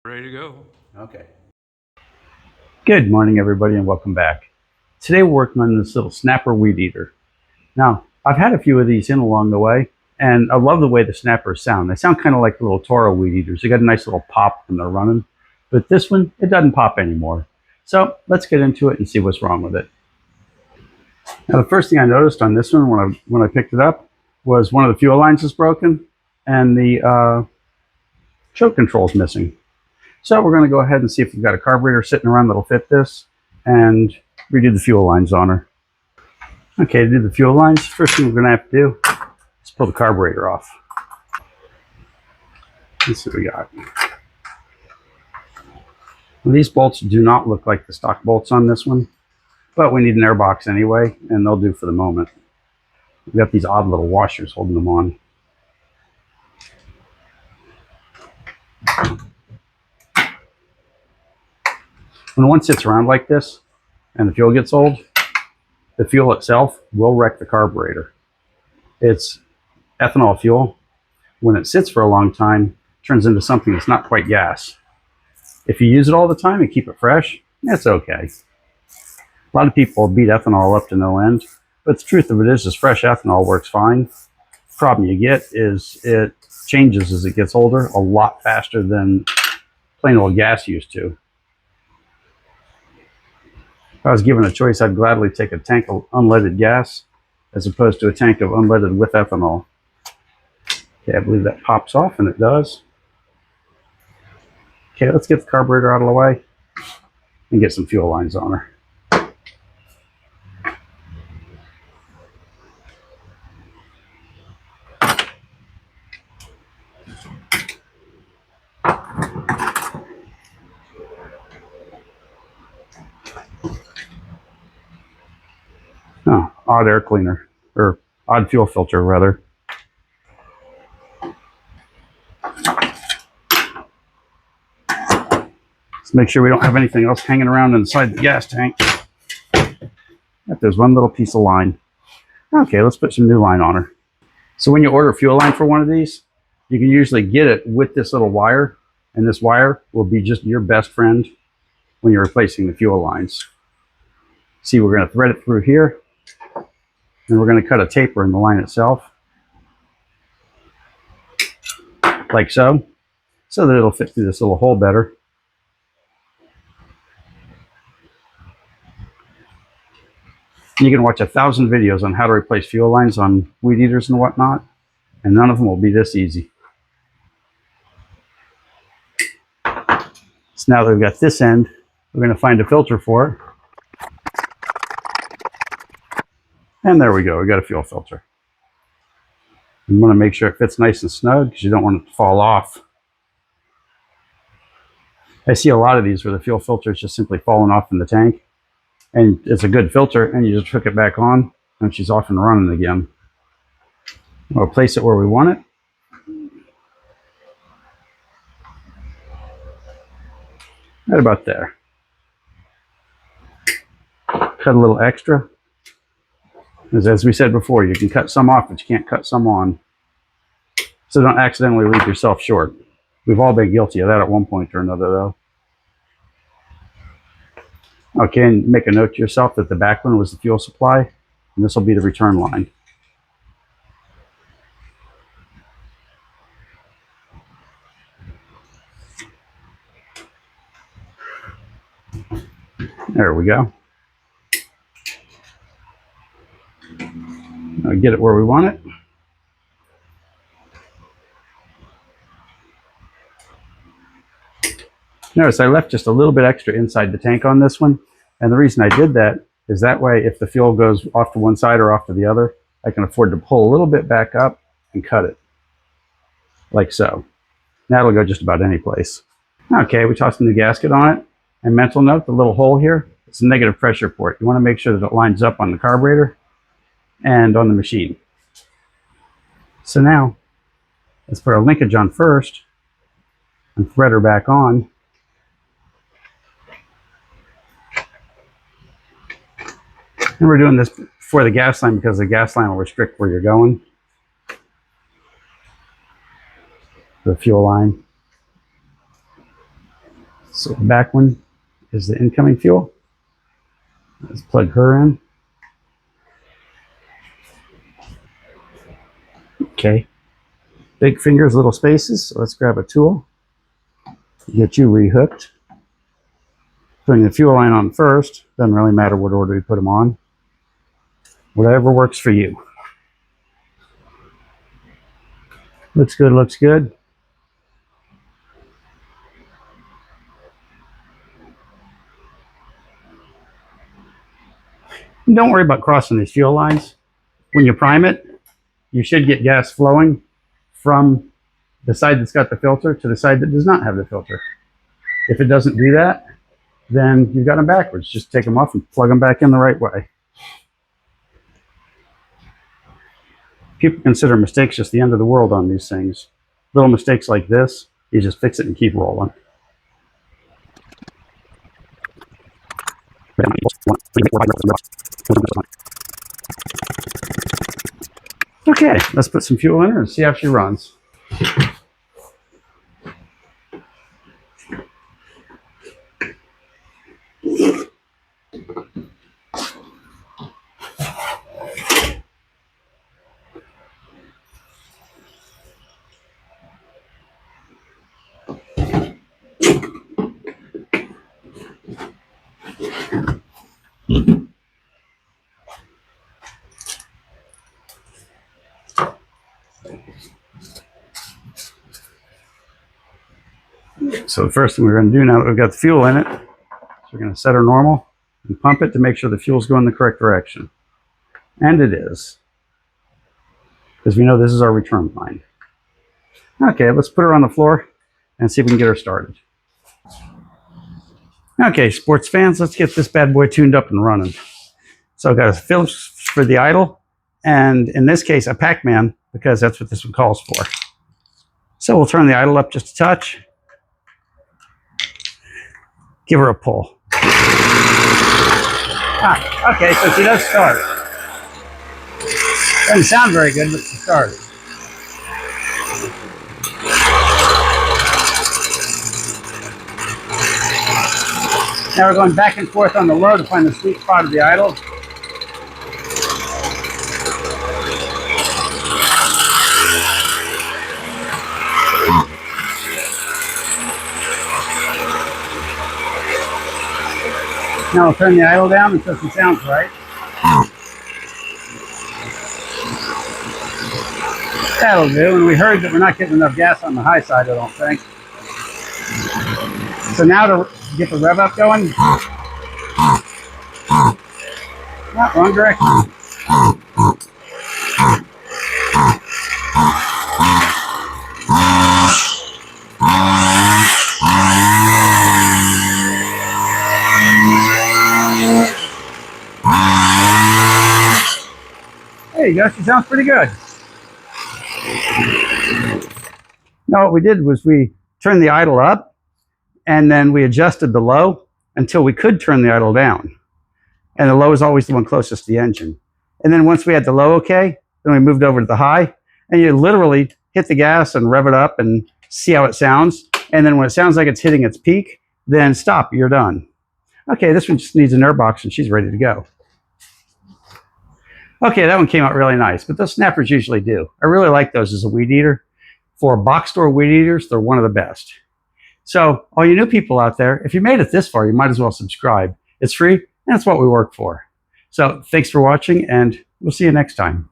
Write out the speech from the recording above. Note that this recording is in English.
Ready to go. Okay. Good morning, everybody, and welcome back. Today we're working on this little snapper weed eater. Now, I've had a few of these in along the way, and I love the way the snappers sound. They sound kind of like the little Toro weed eaters. They got a nice little pop when they're running, but this one, it doesn't pop anymore. So let's get into it and see what's wrong with it. Now, the first thing I noticed on this one when I picked it up was one of the fuel lines is broken, and the choke control is missing. So we're going to go ahead and see if we've got a carburetor sitting around that'll fit this and redo the fuel lines on her. Okay, to do the fuel lines, first thing we're going to have to do is pull the carburetor off. Let's see what we got. Well, these bolts do not look like the stock bolts on this one, but we need an air box anyway, and they'll do for the moment. We've got these odd little washers holding them on. When one sits around like this and the fuel gets old, the fuel itself will wreck the carburetor. It's ethanol fuel. When it sits for a long time, it turns into something that's not quite gas. If you use it all the time and keep it fresh, that's okay. A lot of people beat ethanol up to no end, but the truth of it is fresh ethanol works fine. The problem you get is it changes as it gets older a lot faster than plain old gas used to. If I was given a choice, I'd gladly take a tank of unleaded gas as opposed to a tank of unleaded with ethanol. Okay, I believe that pops off, and it does. Okay, let's get the carburetor out of the way and get some fuel lines on her. Oh, odd air cleaner, or odd fuel filter, rather. Let's make sure we don't have anything else hanging around inside the gas tank. There's one little piece of line. Okay, let's put some new line on her. So when you order fuel line for one of these, you can usually get it with this little wire, and this wire will be just your best friend when you're replacing the fuel lines. See, we're going to thread it through here, and we're going to cut a taper in the line itself, like so that it'll fit through this little hole better. You can watch 1,000 videos on how to replace fuel lines on weed eaters and whatnot, and none of them will be this easy. So now that we've got this end, we're going to find a filter for it. And there we go, we got a fuel filter. You want to make sure it fits nice and snug because you don't want it to fall off. I see a lot of these where the fuel filter is just simply falling off in the tank. And it's a good filter, and you just hook it back on, and she's off and running again. We'll place it where we want it. Right about there. Cut a little extra. As we said before, you can cut some off, but you can't cut some on. So don't accidentally leave yourself short. We've all been guilty of that at one point or another, though. Okay, and make a note to yourself that the back one was the fuel supply, and this will be the return line. There we go. Now get it where we want it. Notice I left just a little bit extra inside the tank on this one, and the reason I did that is that way if the fuel goes off to one side or off to the other, I can afford to pull a little bit back up and cut it, like so. Now it'll go just about any place. Okay, we tossed a new gasket on it, and mental note, the little hole here, it's a negative pressure port. You want to make sure that it lines up on the carburetor and on the machine. So now, let's put our linkage on first and thread her back on. And we're doing this before the gas line because the gas line will restrict where you're going. The fuel line. So the back one is the incoming fuel. Let's plug her in. Okay. Big fingers, little spaces. So let's grab a tool. Get you rehooked. Putting the fuel line on first. Doesn't really matter what order you put them on. Whatever works for you. Looks good, looks good. And don't worry about crossing these fuel lines. When you prime it, you should get gas flowing from the side that's got the filter to the side that does not have the filter. If it doesn't do that, then you've got them backwards. Just take them off and plug them back in the right way. People consider mistakes just the end of the world on these things. Little mistakes like this, you just fix it and keep rolling. Okay, let's put some fuel in her and see how she runs. So the first thing we're going to do now that we've got the fuel in it, is we're going to set her normal and pump it to make sure the fuel's going the correct direction. And it is. Because we know this is our return line. Okay, let's put her on the floor and see if we can get her started. Okay, sports fans, let's get this bad boy tuned up and running. So I've got a Phillips for the idle, and in this case, a Pac-Man, because that's what this one calls for. So we'll turn the idle up just a touch. Give her a pull. Ah, okay, so she does start. Doesn't sound very good, but she started. Now we're going back and forth on the low to find the sweet spot of the idle. Now we'll turn the idle down until she sounds right. That'll do, and we heard that we're not getting enough gas on the high side, I don't think. So now to get the rev up going. Not wrong direction. There you go, she sounds pretty good. Now what we did was we turned the idle up, and then we adjusted the low until we could turn the idle down. And the low is always the one closest to the engine. And then once we had the low okay, then we moved over to the high, and you literally hit the gas and rev it up and see how it sounds. And then when it sounds like it's hitting its peak, then stop, you're done. Okay, this one just needs an air box and she's ready to go. Okay, that one came out really nice, but those snappers usually do. I really like those as a weed eater. For box store weed eaters, they're one of the best. So all you new people out there, if you made it this far, you might as well subscribe. It's free, and it's what we work for. So thanks for watching, and we'll see you next time.